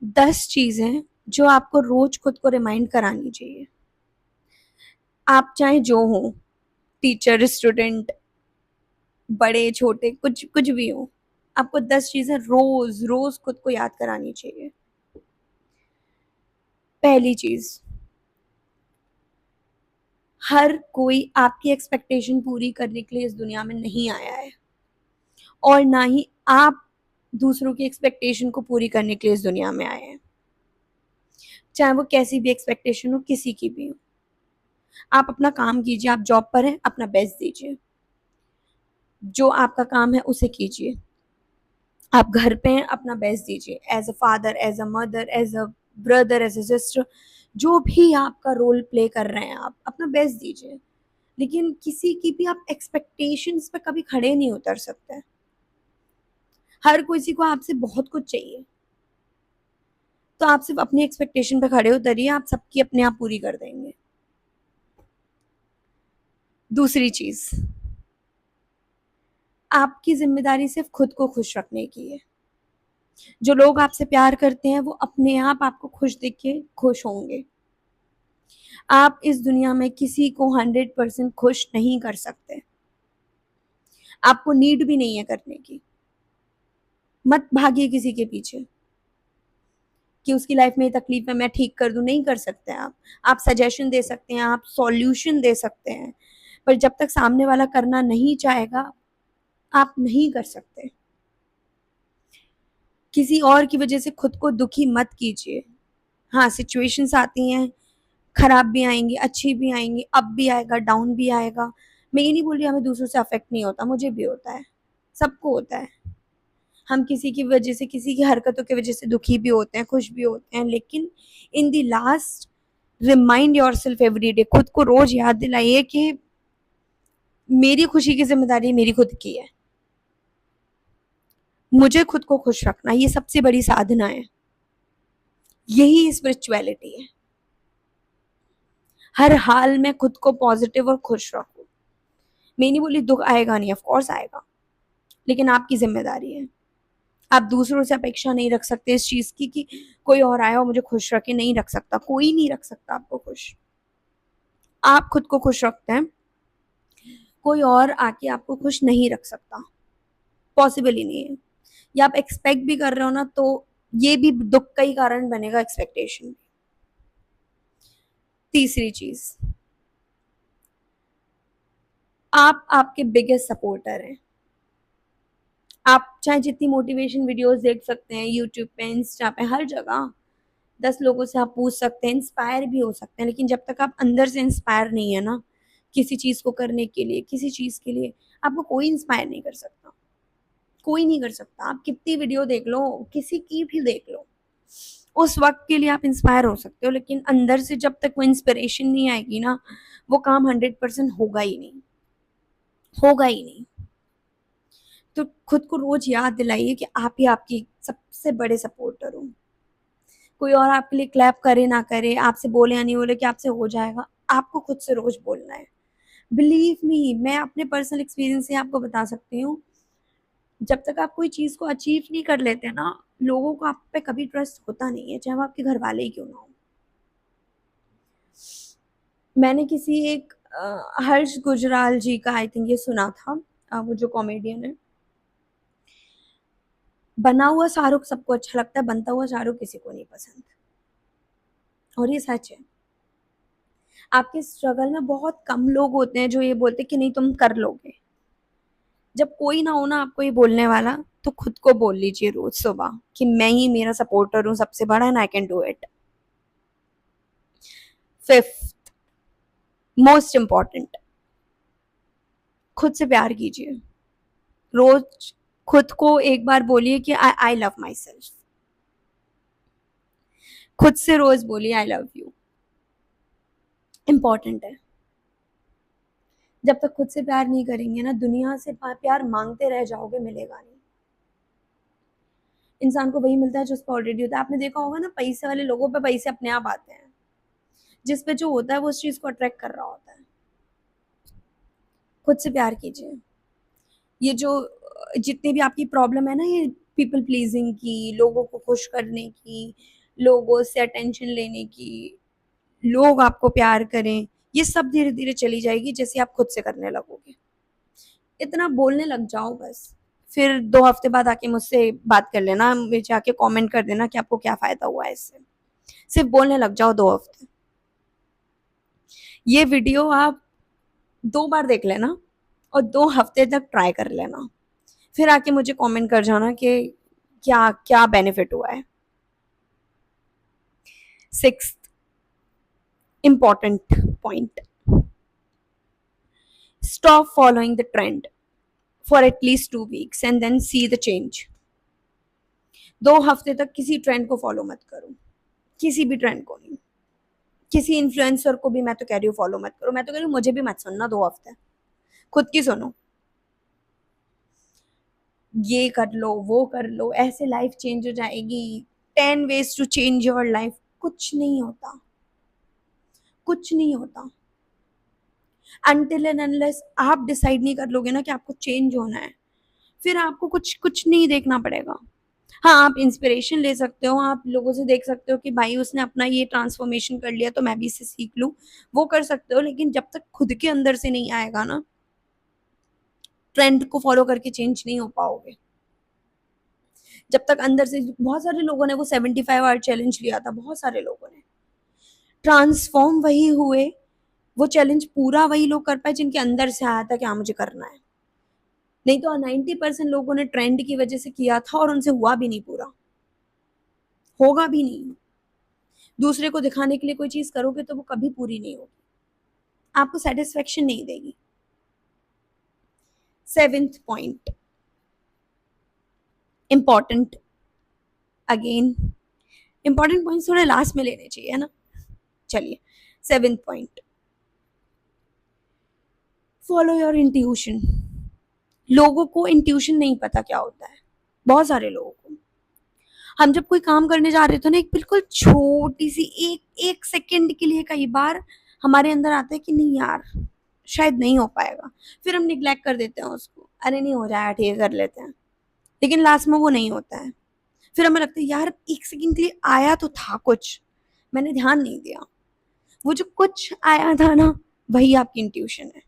10 चीजें जो आपको रोज खुद को रिमाइंड करानी चाहिए। आप चाहे जो हो, टीचर, स्टूडेंट, बड़े छोटे, कुछ कुछ भी हो, आपको 10 चीजें रोज रोज खुद को याद करानी चाहिए। पहली चीज, हर कोई आपकी एक्सपेक्टेशन पूरी करने के लिए इस दुनिया में नहीं आया है, और ना ही आप दूसरों की एक्सपेक्टेशन को पूरी करने के लिए इस दुनिया में आए हैं। चाहे वो कैसी भी एक्सपेक्टेशन हो, किसी की भी हो। आप अपना काम कीजिए, आप जॉब पर हैं, अपना बेस्ट दीजिए, जो आपका काम है उसे कीजिए। आप घर पे हैं, अपना बेस्ट दीजिए, as a father, as a mother, as a brother, as a sister, जो भी आपका रोल प्ले कर रहे हैं, आप अपना बेस्ट दीजिए। लेकिन किसी की भी आप एक्सपेक्टेशंस पे कभी खड़े नहीं उतर सकते। हर किसी को आपसे बहुत कुछ चाहिए, तो आप सिर्फ अपनी एक्सपेक्टेशन पे खड़े उतरिए, आप सबकी अपने आप पूरी कर देंगे। दूसरी चीज, आपकी जिम्मेदारी सिर्फ खुद को खुश रखने की है। जो लोग आपसे प्यार करते हैं वो अपने आप आपको खुश देख के खुश होंगे। आप इस दुनिया में किसी को 100% खुश नहीं कर सकते, आपको नीड भी नहीं है करने की। मत भागिए किसी के पीछे कि उसकी लाइफ में तकलीफ है, मैं ठीक कर दूं। नहीं कर सकते आप सजेशन दे सकते हैं, आप सॉल्यूशन दे सकते हैं, पर जब तक सामने वाला करना नहीं चाहेगा, आप नहीं कर सकते। किसी और की वजह से खुद को दुखी मत कीजिए। हाँ, सिचुएशंस आती हैं, खराब भी आएंगी, अच्छी भी आएंगी, अप भी आएगा, डाउन भी आएगा। मैं ये नहीं बोल रही हमें दूसरों से अफेक्ट नहीं होता, मुझे भी होता है, सबको होता है। हम किसी की वजह से, किसी की हरकतों की वजह से दुखी भी होते हैं, खुश भी होते हैं, लेकिन in the last, remind your self every day, खुद को रोज याद दिलाइए कि मेरी खुशी की जिम्मेदारी मेरी खुद की है। मुझे खुद को खुश रखना, ये सबसे बड़ी साधना है, यही स्पिरिचुअलिटी है। हर हाल में खुद को पॉजिटिव और खुश रखो। मैं नहीं बोली दुख आएगा नहीं, ऑफ कोर्स आएगा, लेकिन आपकी जिम्मेदारी है। आप दूसरों से अपेक्षा नहीं रख सकते इस चीज की कि कोई और आया और मुझे खुश रखे। नहीं रख सकता, कोई नहीं रख सकता आपको खुश। आप खुद को खुश रखते हैं, कोई और आके आपको खुश नहीं रख सकता, पॉसिबल ही नहीं है। या आप एक्सपेक्ट भी कर रहे हो ना, तो ये भी दुख का ही कारण बनेगा, एक्सपेक्टेशन। तीसरी चीज, आप आपके बिगेस्ट सपोर्टर हैं। आप चाहे जितनी मोटिवेशन वीडियोस देख सकते हैं, यूट्यूब पे, इंस्टा पे, हर जगह 10 लोगों से आप पूछ सकते हैं, इंस्पायर भी हो सकते हैं, लेकिन जब तक आप अंदर से इंस्पायर नहीं है ना किसी चीज को करने के लिए, किसी चीज के लिए, आपको कोई इंस्पायर नहीं कर सकता। कोई नहीं कर सकता। आप कितनी वीडियो देख लो, किसी की भी देख लो, उस वक्त के लिए आप इंस्पायर हो सकते हो, लेकिन अंदर से जब तक वो इंस्पिरेशन नहीं आएगी ना, वो काम 100% होगा ही नहीं, होगा ही नहीं। तो खुद को रोज याद दिलाइए कि आप ही आपकी सबसे बड़े सपोर्टर हो। कोई और आपके लिए क्लैप करे ना करे, आपसे बोले या नहीं बोले कि आपसे हो जाएगा, आपको खुद से रोज बोलना है। बिलीव मी, मैं अपने पर्सनल एक्सपीरियंस से आपको बता सकती हूँ, जब तक आप कोई चीज को अचीव नहीं कर लेते ना, लोगों को आप पे कभी ट्रस्ट होता नहीं है, चाहे वो आपके घर वाले ही क्यों ना हो। मैंने किसी एक हर्ष गुजराल जी का आई थिंक ये सुना था, वो जो कॉमेडियन है, बना हुआ शाहरुख सबको अच्छा लगता है, बनता हुआ शाहरुख किसी को नहीं पसंद। और ये सच है। आपके स्ट्रगल में बहुत कम लोग होते हैं जो ये बोलते कि नहीं तुम कर लोगे। जब कोई ना हो ना आपको ये बोलने वाला, तो खुद को बोल लीजिए रोज सुबह कि मैं ही मेरा सपोर्टर हूँ सबसे बड़ा, and I can do it. Fifth, most important, खुद से प्यार कीजिए। रोज खुद को एक बार बोलिए कि आई आई लव माई सेल्फ। खुद से रोज बोलिए आई लव यू। इंपॉर्टेंट है। जब तक खुद से प्यार नहीं करेंगे ना, दुनिया से प्यार मांगते रह जाओगे, मिलेगा नहीं। इंसान को वही मिलता है जो उसको ऑलरेडी होता है। आपने देखा होगा ना, पैसे वाले लोगों पे पैसे अपने आप आते हैं, जिस पे जो होता है वो उस चीज को अट्रैक्ट कर रहा होता है। खुद से प्यार कीजिए। ये जो जितनी भी आपकी प्रॉब्लम है ना, ये पीपल प्लीजिंग की, लोगों को खुश करने की, लोगों से अटेंशन लेने की, लोग आपको प्यार करें, ये सब धीरे धीरे चली जाएगी जैसे आप खुद से करने लगोगे। इतना बोलने लग जाओ बस। फिर 2 हफ्ते बाद आके मुझसे बात कर लेना, मुझे आके कमेंट कर देना कि आपको क्या फायदा हुआ है इससे। सिर्फ बोलने लग जाओ 2 हफ्ते। ये वीडियो आप 2 बार देख लेना और 2 हफ्ते तक ट्राई कर लेना, फिर आके मुझे कमेंट कर जाना कि क्या क्या बेनिफिट हुआ है। 6th important point, stop following the trend for at least 2 weeks and then see the change. 2 हफ्ते तक किसी ट्रेंड को फॉलो मत करो, किसी भी ट्रेंड को नहीं, किसी इन्फ्लुएंसर को भी मैं तो कह रही हूँ फॉलो मत करो, मैं तो कह रही हूँ मुझे भी मत सुनना 2 हफ्ते, खुद की सुनो। ये कर लो, वो कर लो, ऐसे लाइफ चेंज हो जाएगी, 10 ways to change your life, कुछ नहीं होता, कुछ नहीं होता। अनटिल एंड अनलेस आप डिसाइड नहीं कर लोगे ना कि आपको चेंज होना है, फिर आपको कुछ कुछ नहीं देखना पड़ेगा। हाँ, आप इंस्पिरेशन ले सकते हो, आप लोगों से देख सकते हो कि भाई उसने अपना ये ट्रांसफॉर्मेशन कर लिया तो मैं भी इससे सीख लूं, वो कर सकते हो, लेकिन जब तक खुद के अंदर से नहीं आएगा ना, ट्रेंड को फॉलो करके चेंज नहीं हो पाओगे। जब तक अंदर से, बहुत सारे लोगों ने वो 75 आवर चैलेंज लिया था, बहुत सारे लोगों ने ट्रांसफॉर्म वही हुए, वो चैलेंज पूरा वही लोग कर पाए जिनके अंदर से आया था कि हाँ मुझे करना है। नहीं तो 90% लोगों ने ट्रेंड की वजह से किया था और उनसे हुआ भी नहीं पूरा, होगा भी नहीं। दूसरे को दिखाने के लिए कोई चीज करोगे तो वो कभी पूरी नहीं होगी, आपको सेटिस्फेक्शन नहीं देगी। 7th point important, again important point थोड़े लास्ट में लेने चाहिए है ना। चलिए 7th point, follow your intuition. लोगों को इंट्यूशन नहीं पता क्या होता है, बहुत सारे लोगों को। हम जब कोई काम करने जा रहे थे ना, एक बिल्कुल छोटी सी एक एक सेकंड के लिए कई बार हमारे अंदर आता है कि नहीं यार शायद नहीं हो पाएगा, फिर हम निग्लेक्ट कर देते हैं उसको, अरे नहीं हो जाएगा ठीक है कर लेते हैं, लेकिन लास्ट में वो नहीं होता है। फिर हमें लगता है यार एक सेकंड के लिए आया तो था कुछ, मैंने ध्यान नहीं दिया। वो जो कुछ आया था ना, वही आपकी इंट्यूशन है।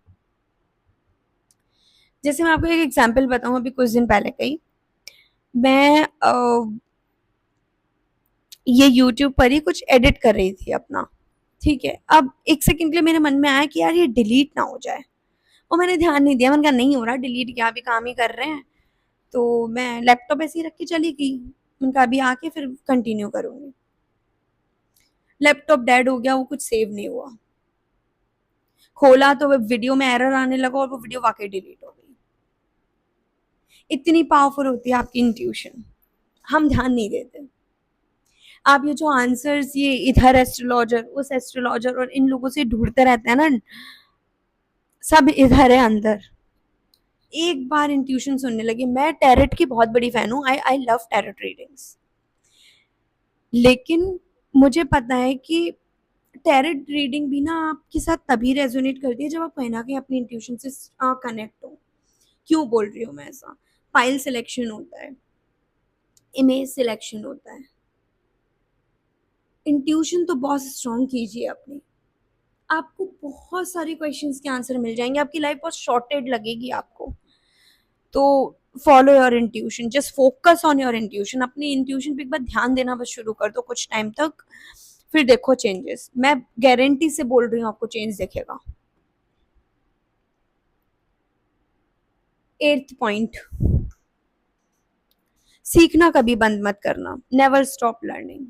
जैसे मैं आपको एक एग्जांपल बताऊं, अभी कुछ दिन पहले कही मैं ये यूट्यूब पर ही कुछ एडिट कर रही थी अपना, ठीक है। अब एक सेकंड के लिए मेरे मन में आया कि यार ये डिलीट ना हो जाए, और मैंने ध्यान नहीं दिया, मैंने कहा नहीं हो रहा डिलीट, क्या अभी काम ही कर रहे हैं। तो मैं लैपटॉप ऐसे ही रख के चली गई, मैंने कहा अभी आके फिर कंटिन्यू करूंगी। लैपटॉप डेड हो गया, वो कुछ सेव नहीं हुआ, खोला तो वीडियो में एरर आने लगा और वो वीडियो वाकई डिलीट हो गई। इतनी पावरफुल होती है आपकी इंट्यूशन, हम ध्यान नहीं देते। आप ये जो आंसर्स ये इधर एस्ट्रोलॉजर उस एस्ट्रोलॉजर और इन लोगों से ढूंढते रहते हैं ना, सब इधर है अंदर। एक बार इंट्यूशन सुनने लगी, मैं टैरेट की बहुत बड़ी फैन हूँ, आई आई लव टैरेट रीडिंग्स, लेकिन मुझे पता है कि टैरेट रीडिंग भी ना आपके साथ तभी रेजोनेट करती है जब आप कहीं ना कहीं अपनी इंट्यूशन से कनेक्ट हो। क्यों बोल रही हूँ मैं ऐसा, फाइल सिलेक्शन होता है, इमेज सिलेक्शन होता है, इंट्यूशन तो बहुत स्ट्रॉन्ग कीजिए अपनी, आपको बहुत सारे क्वेश्चंस के आंसर मिल जाएंगे, आपकी लाइफ बहुत शॉर्टेड लगेगी आपको। तो follow your intuition, just focus on your intuition, अपनी इंट्यूशन पे एक बार ध्यान देना बस शुरू कर दो कुछ टाइम तक, फिर देखो चेंजेस, मैं गारंटी से बोल रही हूँ आपको चेंज दिखेगा। 8th पॉइंट, सीखना कभी बंद मत करना, नेवर स्टॉप लर्निंग।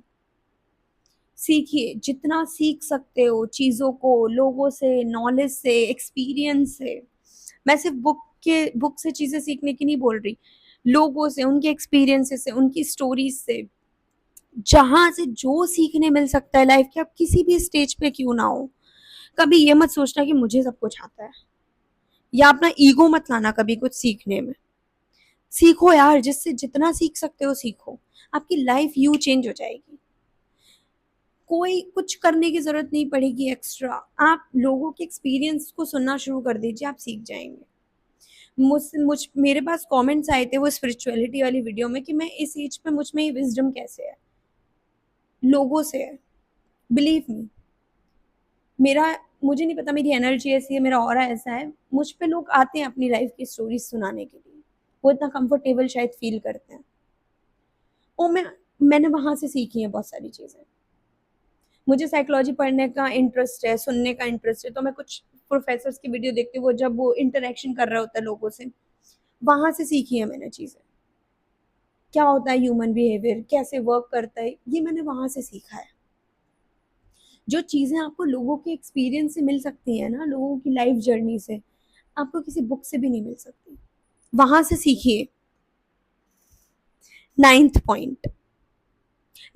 सीखिए जितना सीख सकते हो चीज़ों को, लोगों से, नॉलेज से, एक्सपीरियंस से। मैं सिर्फ बुक से चीज़ें सीखने की नहीं बोल रही, लोगों से, उनके एक्सपीरियंसेस से, उनकी स्टोरीज से, जहां से जो सीखने मिल सकता है लाइफ के, आप किसी भी स्टेज पे क्यों ना हो। कभी ये मत सोचना कि मुझे सब कुछ आता है, या अपना ईगो मत लाना कभी कुछ सीखने में। सीखो यार, जिससे जितना सीख सकते हो सीखो, आपकी लाइफ यू चेंज हो जाएगी। कोई कुछ करने की जरूरत नहीं पड़ेगी एक्स्ट्रा, आप लोगों के एक्सपीरियंस को सुनना शुरू कर दीजिए, आप सीख जाएंगे। मुझ मेरे पास कमेंट्स आए थे वो स्पिरिचुअलिटी वाली वीडियो में कि मैं इस एज पे मुझ में ये विजडम कैसे है, लोगों से है। बिलीव मी, मेरा मुझे नहीं पता, मेरी एनर्जी ऐसी है, मेरा ऑरा ऐसा है, मुझ पे लोग आते हैं अपनी लाइफ की स्टोरीज सुनाने के लिए, वो इतना कंफर्टेबल शायद फील करते हैं। और मैंने वहां से सीखी है बहुत सारी चीजें। मुझे साइकोलॉजी पढ़ने का इंटरेस्ट है, सुनने का इंटरेस्ट है, तो मैं कुछ प्रोफेसर्स की वीडियो देखती हूँ, वो जब वो इंटरेक्शन कर रहा होता है लोगों से, वहां से सीखी है मैंने चीजें। क्या होता है ह्यूमन बिहेवियर, कैसे वर्क करता है, ये मैंने वहां से सीखा है। जो चीजें आपको लोगों के एक्सपीरियंस से मिल सकती है ना, लोगों की लाइफ जर्नी से, आपको किसी बुक से भी नहीं मिल सकती, वहां से सीखिए। 9th point,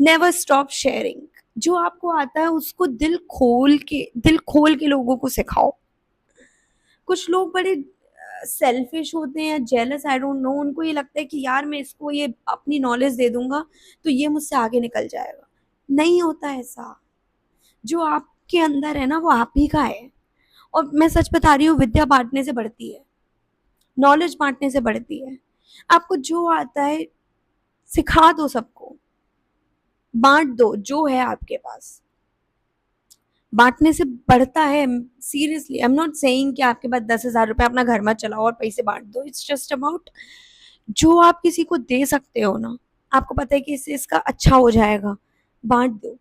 never stop sharing. जो आपको आता है उसको दिल खोल के लोगों को सिखाओ। कुछ लोग बड़े सेल्फिश होते हैं, जेलस, आई डोंट नो, उनको ये लगता है कि यार मैं इसको ये अपनी नॉलेज दे दूंगा तो ये मुझसे आगे निकल जाएगा। नहीं होता ऐसा। जो आपके अंदर है ना वो आप ही का है। और मैं सच बता रही हूँ, विद्या बांटने से बढ़ती है, नॉलेज बांटने से बढ़ती है। आपको जो आता है सिखा दो सबको, बांट दो जो है आपके पास, बांटने से बढ़ता है। Seriously I am not saying कि आपके पास 10,000 रुपए अपना घर मत चलाओ और पैसे बांट दो, इट्स जस्ट अबाउट जो आप किसी को दे सकते हो ना, आपको पता है कि इससे इसका अच्छा हो जाएगा, बांट दो,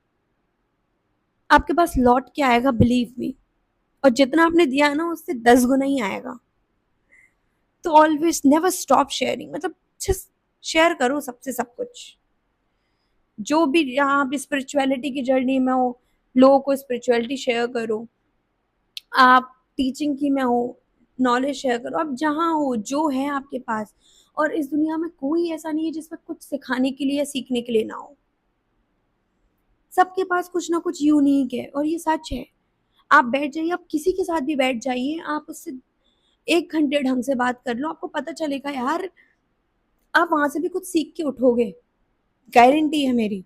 आपके पास लौट के आएगा, बिलीव मी। और जितना आपने दिया है ना उससे 10 गुना ही आएगा। तो ऑलवेज नेवर स्टॉप शेयरिंग, मतलब जस्ट शेयर करो सबसे सब कुछ। जो भी यहाँ आप स्पिरिचुअलिटी की जर्नी में हो, लोगों को स्पिरिचुअलिटी शेयर करो। आप टीचिंग की में हो, नॉलेज शेयर करो। आप जहाँ हो, जो है आपके पास। और इस दुनिया में कोई ऐसा नहीं है जिसमें कुछ सिखाने के लिए या सीखने के लिए ना हो। सबके पास कुछ ना कुछ यूनिक है, और ये सच है। आप बैठ जाइए, आप किसी के साथ भी बैठ जाइए, आप उससे 1 घंटे ढंग से बात कर लो, आपको पता चलेगा यार, आप वहां से भी कुछ सीख के उठोगे, गारंटी है मेरी।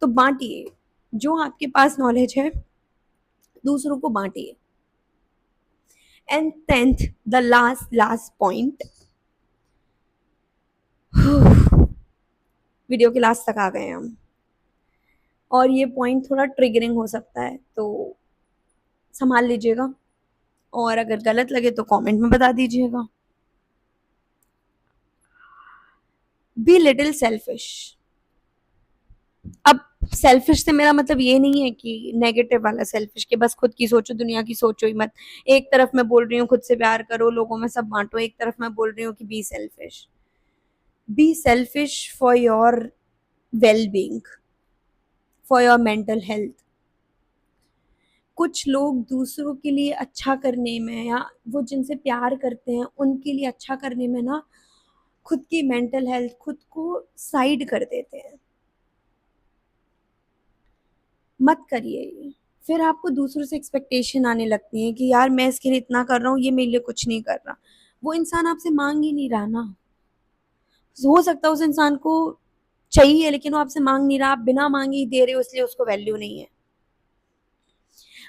तो बांटिए, जो आपके पास नॉलेज है दूसरों को बांटिए। And 10th, the last point, video के लास्ट तक आ गए हम, और ये पॉइंट थोड़ा ट्रिगरिंग हो सकता है, तो संभाल लीजिएगा, और अगर गलत लगे तो कमेंट में बता दीजिएगा। Be little selfish. अब सेल्फिश से मेरा मतलब ये नहीं है कि नेगेटिव वाला सेल्फिश, कि बस खुद की सोचो, दुनिया की सोचो ही मत। एक तरफ मैं बोल रही हूँ खुद से प्यार करो, लोगों में सब बांटो, एक तरफ मैं बोल रही हूँ कि be selfish. Be selfish for your well being, for your mental health. कुछ लोग दूसरों के लिए अच्छा करने में, या वो जिनसे प्यार करते हैं उनके लिए अच्छा करने में ना, खुद की मेंटल हेल्थ, खुद को साइड कर देते हैं। मत करिए ये। फिर आपको दूसरों से एक्सपेक्टेशन आने लगती है कि यार मैं इसके लिए इतना कर रहा हूँ, ये मेरे लिए कुछ नहीं कर रहा। वो इंसान आपसे मांग ही नहीं रहा ना। हो सकता है उस इंसान को चाहिए, लेकिन वो आपसे मांग नहीं रहा, आप बिना मांगे ही दे रहे हो, इसलिए उसको वैल्यू नहीं है।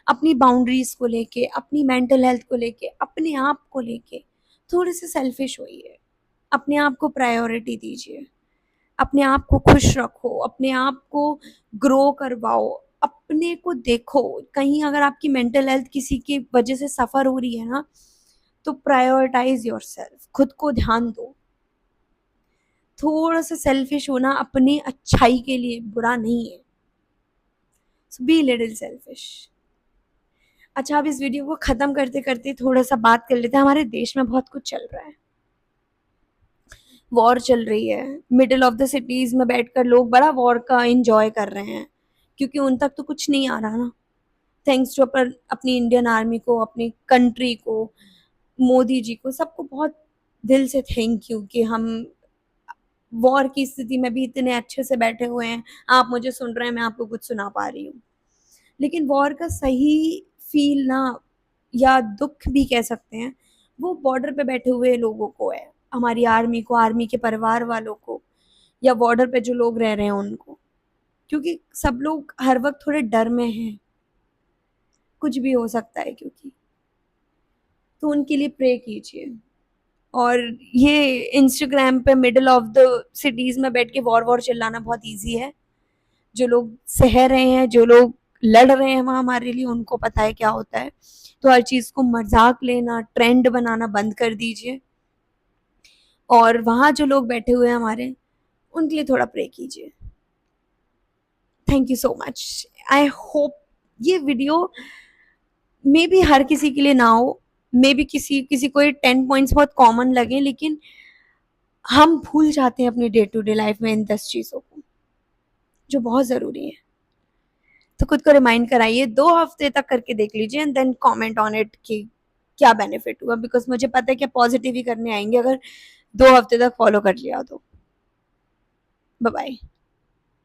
अपनी बाउंड्रीज को लेके, अपनी मेंटल हेल्थ को लेके, अपने आप को लेके थोड़े से सेल्फिश होइए। अपने आप को प्रायोरिटी दीजिए, अपने आप को खुश रखो, अपने आप को ग्रो करवाओ, अपने को देखो। कहीं अगर आपकी मेंटल हेल्थ किसी की वजह से सफर हो रही है ना, तो प्रायोरिटाइज योरसेल्फ, खुद को ध्यान दो। थोड़ा सा सेल्फिश होना अपनी अच्छाई के लिए बुरा नहीं है। सो बी लिटिल सेल्फिश। अच्छा, अब इस वीडियो को खत्म करते करते थोड़ा सा बात कर लेते हैं। हमारे देश में बहुत कुछ चल रहा है, वॉर चल रही है। मिडिल ऑफ द सिटीज में बैठकर लोग बड़ा वॉर का एंजॉय कर रहे हैं, क्योंकि उन तक तो कुछ नहीं आ रहा ना। थैंक्स टू अपनी इंडियन आर्मी को, अपनी कंट्री को, मोदी जी को, सबको बहुत दिल से थैंक यू कि हम वॉर की स्थिति में भी इतने अच्छे से बैठे हुए हैं। आप मुझे सुन रहे हैं, मैं आपको कुछ सुना पा रही हूँ। लेकिन वॉर का सही फील ना, या दुख भी कह सकते हैं, वो बॉर्डर पे बैठे हुए लोगों को है, हमारी आर्मी को, आर्मी के परिवार वालों को, या बॉर्डर पे जो लोग रह रहे हैं उनको। क्योंकि सब लोग हर वक्त थोड़े डर में हैं, कुछ भी हो सकता है, क्योंकि तो उनके लिए प्रे कीजिए। और ये इंस्टाग्राम पे मिडल ऑफ द सिटीज में बैठ के वॉर वॉर चिल्लाना बहुत इजी है। जो लोग सह रहे हैं, जो लोग लड़ रहे हैं वहां हमारे लिए, उनको पता है क्या होता है। तो हर चीज को मजाक लेना, ट्रेंड बनाना बंद कर दीजिए। और वहां जो लोग बैठे हुए हैं हमारे, उनके लिए थोड़ा प्रे कीजिए। Thank you so much. I hope ये वीडियो मे बी हर किसी के लिए ना हो, मे बी किसी किसी को ये 10 पॉइंट्स बहुत कॉमन लगे, लेकिन हम भूल जाते हैं अपनी डे टू डे लाइफ में इन 10 चीजों को, जो बहुत जरूरी है। तो खुद को रिमाइंड कराइए, 2 हफ्ते तक करके देख लीजिए and then comment on it कि क्या बेनिफिट हुआ, बिकॉज मुझे पता है कि पॉजिटिव ही करने आएंगे अगर 2 हफ्ते तक फॉलो कर लिया तो। Bye bye.